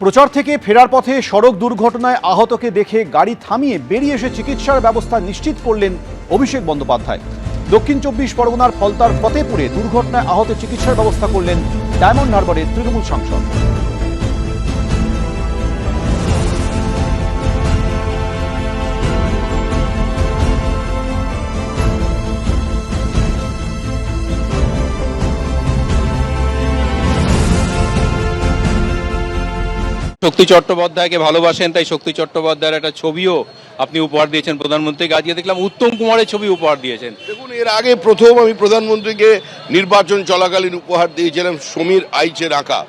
প্রচার থেকে ফেরার পথে সড়ক দুর্ঘটনায় আহতকে দেখে গাড়ি থামিয়ে বেরিয়ে এসে চিকিৎসার ব্যবস্থা নিশ্চিত করলেন অভিষেক বন্দ্যোপাধ্যায়। দক্ষিণ ২৪ পরগনার ফলতার ফতেপুরে দুর্ঘটনায় আহত চিকিৎসার ব্যবস্থা করলেন ডায়মন্ড হারবারের তৃণমূল সাংসদ। শক্তি চট্টোপাধ্যায়কে ভালোবাসেন, তাই শক্তি চট্টোপাধ্যায়ের একটা ছবিও আপনি উপহার দিয়েছেন প্রধানমন্ত্রীকে। আজকে দেখলাম উত্তম কুমারের ছবি উপহার দিয়েছেন। দেখুন, এর আগে প্রথম আমি প্রধানমন্ত্রীকে নির্বাচন চলাকালীন উপহার দিয়েছিলাম সমীর আইচের আঁকা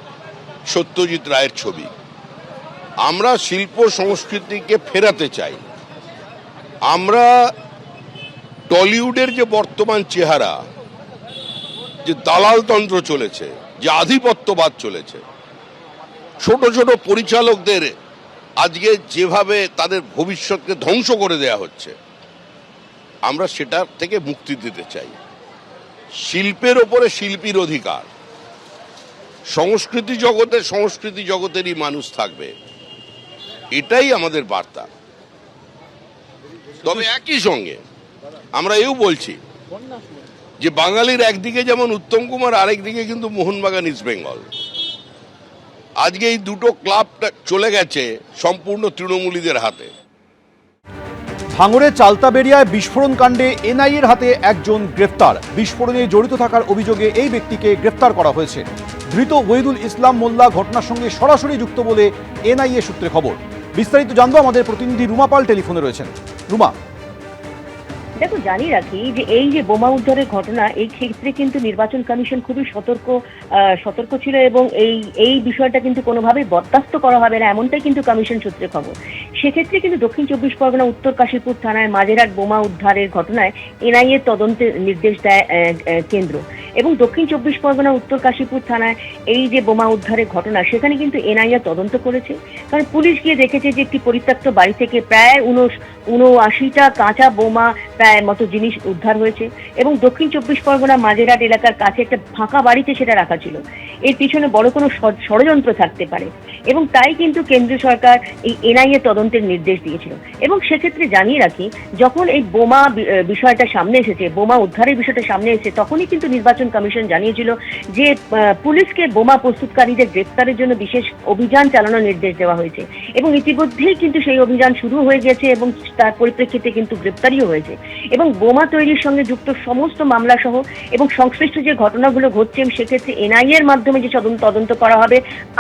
সত্যজিৎ রায়ের ছবি। আমরা শিল্প সংস্কৃতিকে ফেরাতে চাই। আমরা টলিউডের যে বর্তমান চেহারা, যে দালালতন্ত্র চলেছে, যে আধিপত্যবাদ চলেছে, ছোট ছোট পরিচালকদের আজকে যেভাবে তাদের ভবিষ্যৎকে ধ্বংস করে দেয়া হচ্ছে, আমরা সেটার থেকে মুক্তি দিতে চাই। শিল্পের ওপরে শিল্পীর অধিকার, সংস্কৃতি জগতেরই মানুষ থাকবে, এটাই আমাদের বার্তা। তবে একই সঙ্গে আমরা এও বলছি যে বাঙালির একদিকে যেমন উত্তম কুমার, আরেকদিকে কিন্তু মোহনবাগান ইস্ট বেঙ্গল। আজকে এই দুটো ক্লাবটা চলে গেছে সম্পূর্ণ তৃণমূলীদের হাতে। ভাঙড়ের চালতাবেড়িয়ায় বিস্ফোরণ কাণ্ডে এনআইএর হাতে একজন গ্রেফতার। বিস্ফোরণে জড়িত থাকার অভিযোগে এই ব্যক্তিকে গ্রেফতার করা হয়েছে। ধৃত ওহিদুল ইসলাম মোল্লা ঘটনার সঙ্গে সরাসরি যুক্ত বলে এনআইএ সূত্রে খবর। বিস্তারিত জানবো, আমাদের প্রতিনিধি রুমা পাল টেলিফোনে রয়েছেন। রুমা, দেখো, জানিয়ে রাখি যে এই যে বোমা উদ্ধারের ঘটনা, এই ক্ষেত্রে কিন্তু নির্বাচন কমিশন খুবই সতর্ক ছিল এবং এই বিষয়টা কিন্তু কোনোভাবেই বরদাস্ত করা হবে না, এমনটাই কিন্তু কমিশন সূত্রে খবর। সেক্ষেত্রে কিন্তু দক্ষিণ ২৪ পরগনা উত্তর কাশীপুর থানায় মাঝেরহাট বোমা উদ্ধারের ঘটনায় এনআইএ তদন্তের নির্দেশ দেয় কেন্দ্র। এবং দক্ষিণ ২৪ পরগনা উত্তর কাশীপুর থানায় এই যে বোমা উদ্ধারের ঘটনা, সেখানে কিন্তু এনআইএ তদন্ত করেছে। কারণ পুলিশ গিয়ে দেখেছে যে একটি পরিত্যক্ত বাড়ি থেকে প্রায় ৭৯টা কাঁচা বোমা প্রায় মতো জিনিস উদ্ধার হয়েছে এবং দক্ষিণ ২৪ পরগনা মাঝেরহাট এলাকার কাছে একটা ফাঁকা বাড়িতে সেটা রাখা ছিল। এর পিছনে বড় কোনো ষড়যন্ত্র থাকতে পারে এবং তাই কিন্তু কেন্দ্রীয় সরকার এই এনআইএ তদন্তের নির্দেশ দিয়েছিল। এবং সেক্ষেত্রে জানিয়ে রাখি, যখন এই বোমা বিষয়টা সামনে এসেছে, বোমা উদ্ধারের বিষয়টা সামনে এসেছে, তখনই কিন্তু নির্বাচন কমিশন জানিয়েছিল যে পুলিশকে বোমা প্রস্তুতকারীদের গ্রেফতারের জন্য বিশেষ অভিযান চালানোর নির্দেশ দেওয়া হয়েছে এবং ইতিমধ্যেই কিন্তু সেই অভিযান শুরু হয়ে গেছে এবং তার পরিপ্রেক্ষিতে কিন্তু গ্রেফতারিও হয়েছে। এবং বোমা তৈরির সঙ্গে যুক্ত সমস্ত মামলা সহ এবং সংশ্লিষ্ট যে ঘটনাগুলো ঘটছে, সেক্ষেত্রে এনআইএ এর মাধ্যমে যে তদন্ত করা হবে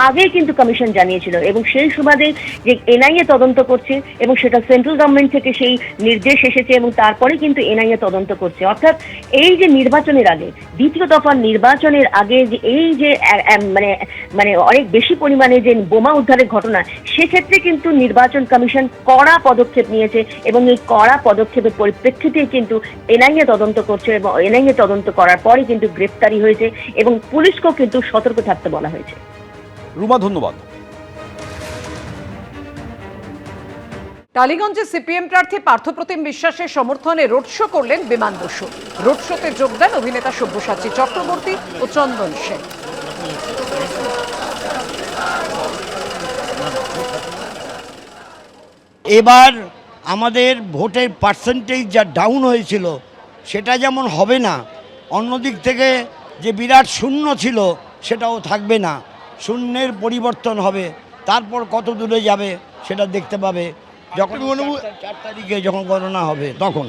আগেই কিন্তু কমিশন জানিয়েছিল এবং সেই সুবাদে যে এনআইএ তদন্ত করছে এবং সেটা সেন্ট্রাল গভর্নমেন্ট থেকে সেই নির্দেশ এসেছে এবং তারপরে কিন্তু এনআইএ তদন্ত করছে। অর্থাৎ এই যে নির্বাচনের আগে, দ্বিতীয় দফার নির্বাচনের আগে যে এই যে মানে অনেক বেশি পরিমাণে যে বোমা উদ্ধারের ঘটনা, সেক্ষেত্রে কিন্তু নির্বাচন কমিশন কড়া পদক্ষেপ নিয়েছে এবং এই কড়া পদক্ষেপের পরিপ্রেক্ষিতে কিন্তু এনআইএ তদন্ত করছে এবং এনআইএ তদন্ত করার পরে কিন্তু গ্রেফতারি হয়েছে এবং পুলিশকেও কিন্তু সতর্ক থাকতে বলা হয়েছে। রুমা, ধন্যবাদ। টালিগঞ্জে সিপিএম প্রার্থী পার্থপ্রতিম বিশ্বাসের সমর্থনে রোড শো করলেন বিমান বসু। রোড শোতে যোগ দেন অভিনেতা সব্যসাচী চক্রবর্তী ও চন্দন সেন। এবার আমাদের ভোটের পার্সেন্টেজ যা ডাউন হয়েছিল সেটা যেমন হবে না, অন্যদিক থেকে যে বিরাট শূন্য ছিল সেটাও থাকবে না, শূন্যের পরিবর্তন হবে। তারপর কত দূরে যাবে সেটা দেখতে পাবে যখন 4 তারিখে যখন গণনা হবে তখন।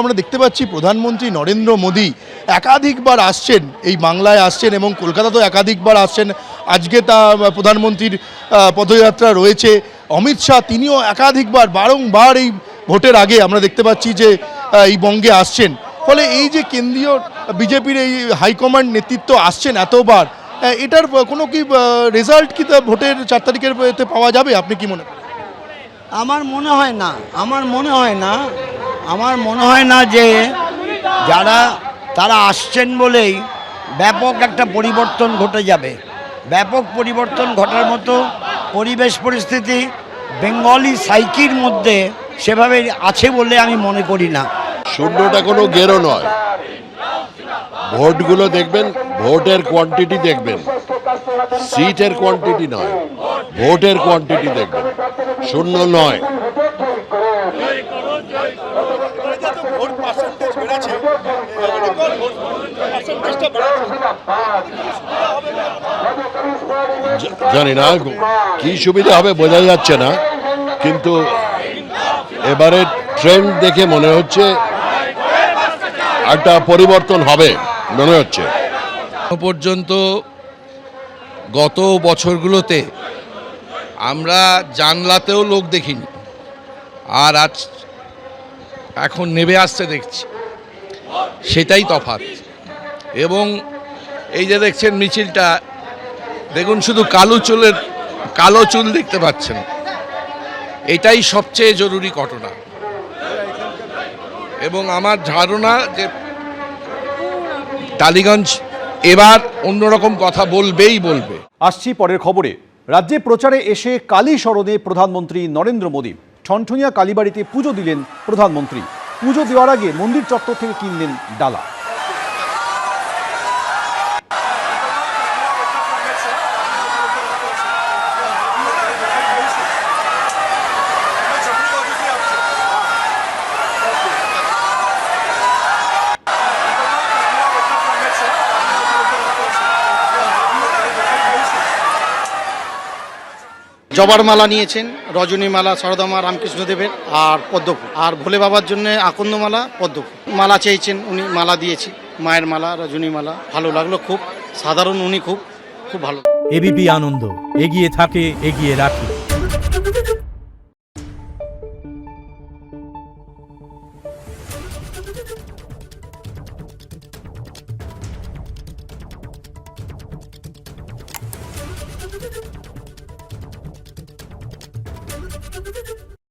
আমরা দেখতে পাচ্ছি প্রধানমন্ত্রী নরেন্দ্র মোদী একাধিকবার আসছেন, এই বাংলায় আসছেন এবং কলকাতাতেও একাধিকবার আসছেন। আজকে তা প্রধানমন্ত্রীর পদযাত্রা রয়েছে। অমিত শাহ তিনিও একাধিকবার বারংবার এই ভোটের আগে আমরা দেখতে পাচ্ছি যে এই বঙ্গে আসছেন। ফলে এই যে কেন্দ্রীয় বিজেপির এই হাইকমান্ড নেতৃত্ব আসছেন এতবার, এটার কোনো কি রেজাল্ট কি ভোটের 4 তারিখের পাওয়া যাবে? আপনি কি মনে করেন? আমার মনে হয় না যে তারা আসছেন বলেই ব্যাপক একটা পরিবর্তন ঘটে যাবে। ব্যাপক পরিবর্তন ঘটার মতো পরিবেশ পরিস্থিতি বেঙ্গলি সাইকির মধ্যে সেভাবে আছে বলে আমি মনে করি না। শূন্যটা কোনো গেরো নয়। ভোটগুলো দেখবেন, ভোটের কোয়ান্টিটি দেখবেন, সিটের কোয়ান্টিটি নয়, ভোটের কোয়ান্টিটি দেখবেন, শূন্য নয়। জানি না কি সুবিধা হবে বোঝা যাচ্ছে না, কিন্তু এবারে ট্রেন্ড দেখে মনে হচ্ছে একটা পরিবর্তন হবে মনে হচ্ছে। পর্যন্ত গত বছরগুলোতে আমরা জানলাতেও লোক দেখিনি, আর আজ এখন নেমে আসতে দেখছি, সেটাই তফাৎ। এবং এই যে দেখছেন মিছিলটা, দেখুন শুধু কালো চুল দেখতে পাচ্ছেন, এটাই সবচেয়ে জরুরি ঘটনা। এবং আমার ধারণা যে টালিগঞ্জ এবার অন্যরকম কথা বলবে। আসছি পরের খবরে। রাজ্যে প্রচারে এসে কালী স্মরণে প্রধানমন্ত্রী নরেন্দ্র মোদী। ঠনঠনিয়া কালীবাড়িতে পুজো দিলেন প্রধানমন্ত্রী। পুজো দেওয়ার আগে মন্দির চত্বর থেকে কিনলেন ডালা। জবার মালা নিয়েছেন, রজনী মালা সারদা মা রামকৃষ্ণদেবের, আর পদ্মফুল, আর ভোলে বাবার জন্য আকন্দ মালা, পদ্মফুল মালা চেয়েছেন উনি, মালা দিয়েছি, মায়ের মালা, রজনী মালা। ভালো লাগলো খুব, সাধারণ উনি খুব ভালো। এবিপি আনন্দ, এগিয়ে থাকে, এগিয়ে রাখে।